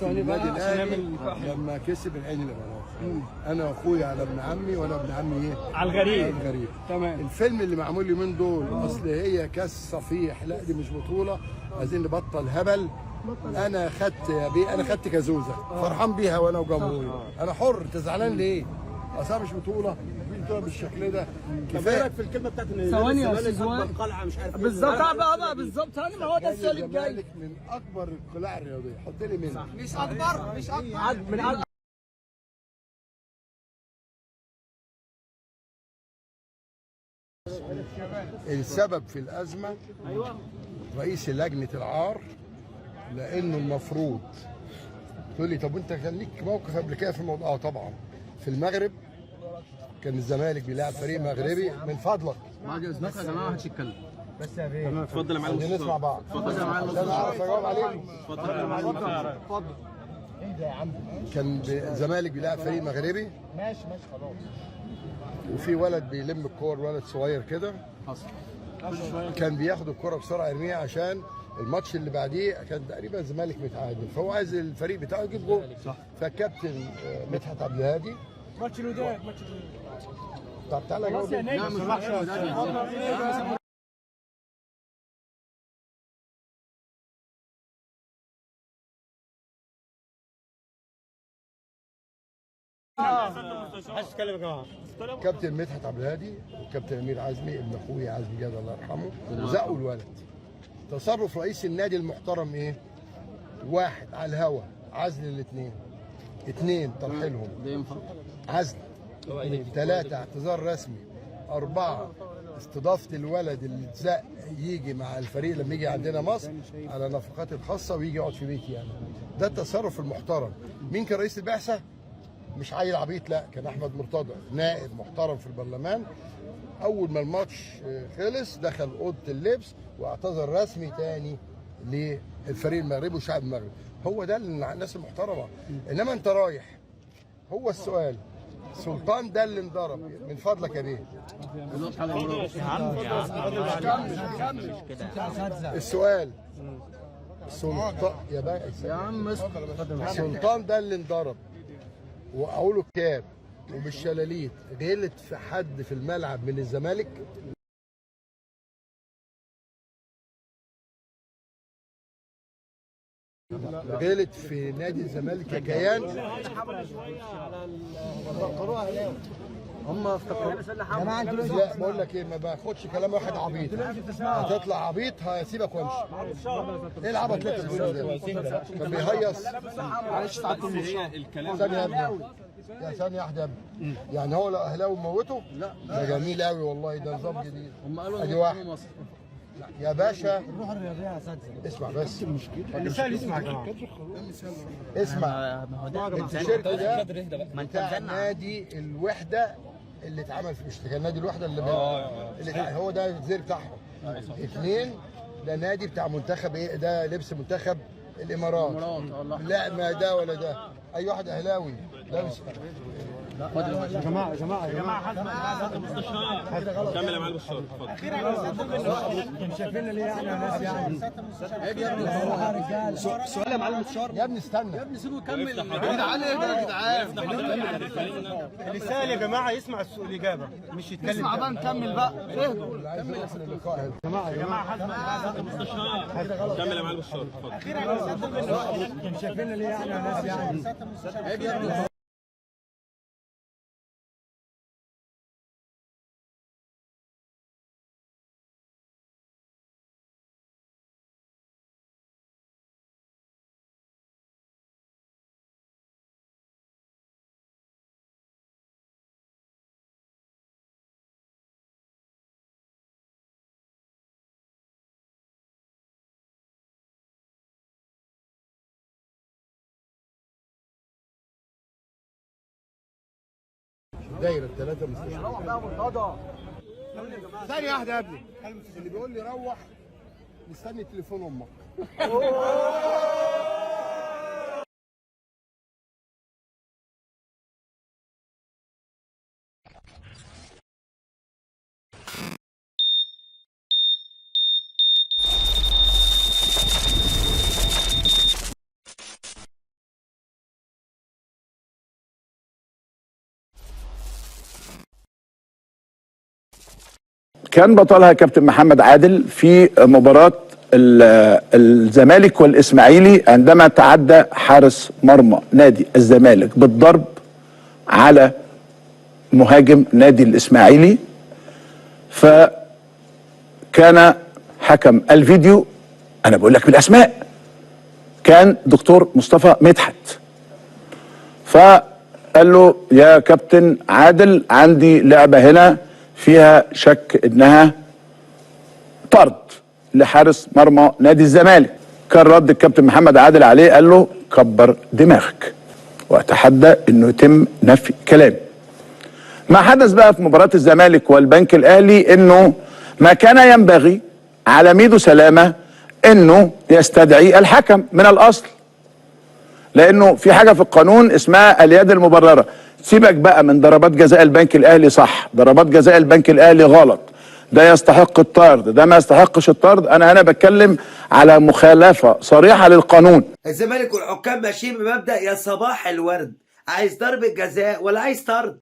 النادي الاهلي لما كسب العين الامارات. انا واخويا على ابن عمي وانا ابن عمي ايه؟ على الغريب. الغريب. تمام. الفيلم اللي معمول لي من دول اصل هي كاس صفيح، لا دي مش بطوله، عايزين نبطل هبل. انا خدت يا بيه، انا خدت كازوزه فرحان بيها وانا وجمهوري. انا حر، انت زعلان ليه؟ اصل مش بطوله، بطوله بالشكل ده. كفايه لك في الكلمه بتاعت ان ثواني يا الزمالك استاذ اكبر وائل. قلعه مش عارف ايه بالظبط بقى بالظبط، ثاني ما هو ده السؤال الجاي. الزمالك من اكبر القلاع الرياضيه، حط لي منها. مش اكبر من أكبر. السبب في الازمه رئيس لجنه العار، لانه المفروض تقول لي طب انت كان ليك موقف قبل كده في الموضوع؟ طبعا في المغرب كان الزمالك بيلاعب فريق مغربي. من فضلك بعد اذنك يا جماعه محدش يتكلم. بس يا بيه تمام، اتفضل يا معلم. عشان نسمع بعض. اتفضل يا معلم. عشان اعرف اجاوب عليكم. اتفضل يا معلم. اتفضل. كان الزمالك بيلاعب فريق مغربي، ماشي خلاص. وفي ولد بيلم الكور، ولد صغير كده، حصل. كان بياخد الكرة بسرعه يرميها عشان الماتش اللي بعديه كان تقريبا الزمالك متعادل، فهو عايز الفريق بتاعه يجيب جول. فالكابتن مدحت عبد الهادي ماتش الوداد. طب تعالى جاوب. لا ما سمحش يا محدش يتكلم يا جماعه. كابتن مدحت عبد الهادي وكابتن امير عزمي ابن اخويا عزمي جاد الله يرحمه زقوا الولد. تصرف رئيس النادي المحترم ايه؟ واحد على الهوا عزل الاثنين، اثنين ترحيلهم ده ينفع؟ عزل، ثلاثة اعتذار رسمي، أربعة استضافة الولد اللي اتزق يجي مع الفريق لما يجي عندنا مصر على نفقات الخاصة ويجي يقعد في بيتي أنا. ده التصرف المحترم. مين كان رئيس البعثة؟ مش عيل عبيط، لا، كان أحمد مرتضى نائب محترم في البرلمان. أول ما الماتش خلص دخل أوضة اللبس واعتذر رسمي تاني للفريق المغربي وشعب المغرب. هو ده الناس المحترمة. إنما أنت رايح، هو السؤال سلطان ده اللي انضرب، من فضلك يا بيه. السؤال سلطان يا عم سلطان ده اللي انضرب واقوله كاب وبالشلاليت غلط في حد في الملعب من الزمالك؟ غلط في نادي الزمالك ككيان؟ هم افتكروا لا بقول لك ايه، ما باخدش كلام واحد عبيط. هتطلع عبيط هسيبك وامشي. ايه العبط اللي انت بتقوله ده؟ كان بيهيص. معلش ساعات الكلام ثانية يا ابني، يا ثانية واحدة يا ابني. يعني هو لو اهلاوي موته؟ لا ده جميل قوي والله، ده نظام جديد. هم قالوا ادي واحد مصر. يا باشا. الروح الرياضيه يا اساتذه. اسمع بس، اللسان يسمع يا جماعه. اسمع. التيشيرت ده بتاع نادي الوحدة اللي اتعمل في، مش كان نادي الوحدة اللي هو ده الزي بتاعهم. اثنين، ده نادي بتاع منتخب ايه؟ ده لبس منتخب الامارات. لا ما ده ولا ده، اي واحد اهلاوي لابس. يا جماعه كمل يا معلم الشرط. انتوا شايفيننا ليه يعني يا ناس يعني؟ سؤال يا معلم الشرط. يا ابني استنى يا ابني سيبه يكمل. يا جدعان ايه ده يا جدعان؟ اللسان يا جماعه يسمع الاجابه مش يتكلم. اسمع بقى نكمل بقى. اهدوا. اللي عايز يوصل اللقاء. كمل يا معلم الشرط. انتوا شايفيننا ليه يعني يا ناس يعني؟ دايره الثلاثه مستشفى. ثانيه واحده يا ابني، اللي بيقول لي روح مستني تليفون امك. كان بطلها كابتن محمد عادل في مباراة الزمالك والإسماعيلي عندما تعدى حارس مرمى نادي الزمالك بالضرب على مهاجم نادي الإسماعيلي. فكان حكم الفيديو، أنا بقول لك بالأسماء، كان دكتور مصطفى مدحت. فقال له يا كابتن عادل عندي لعبة هنا فيها شك إنها طرد لحارس مرمى نادي الزمالك. كان رد الكابتن محمد عادل عليه قال له كبر دماغك، واتحدى انه يتم نفي كلامي. ما حدث بقى في مباراة الزمالك والبنك الاهلي انه ما كان ينبغي على ميدو سلامة انه يستدعي الحكم من الاصل، لانه في حاجة في القانون اسمها اليد المبررة. سيبك بقى من ضربات جزاء البنك الاهلي صح، ضربات جزاء البنك الاهلي غلط، ده يستحق الطرد، ده ما يستحقش الطرد. انا هنا بتكلم على مخالفة صريحة للقانون. الزمالك والحكام ماشيين بمبدأ يا صباح الورد، عايز ضربة جزاء ولا عايز طرد؟